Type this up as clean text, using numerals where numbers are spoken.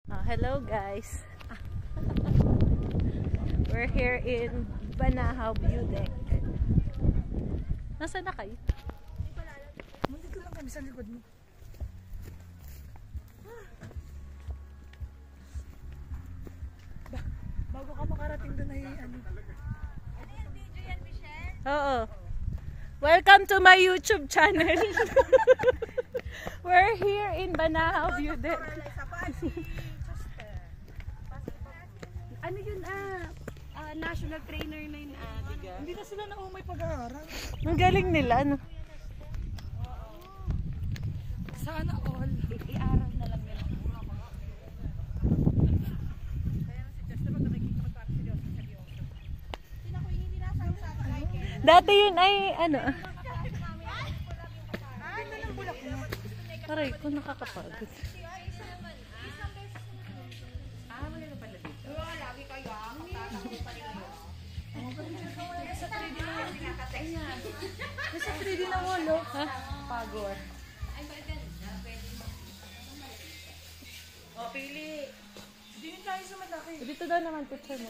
Hello guys. We're here in Banahaw View Deck. Nasaan na kayo? Nandito lang kami sa likod mo. Bago ka makarating doon ay ano. Ano yung video yan, Michelle? Oo. Welcome to my YouTube channel. We're here in Banahaw View Deck. Ano yun national trainer na yun diga? Hindi na sila naumay pag-aaral. Ang galing nila, ano? Sana all. I-aral na lang yun. Dati yun ay, ano? Aray ko, nakakapagod. Nasa 3D na walo. Ha? Pagod. Pili. Hindi yun tayo sa malaki. Dito daw naman picture mo.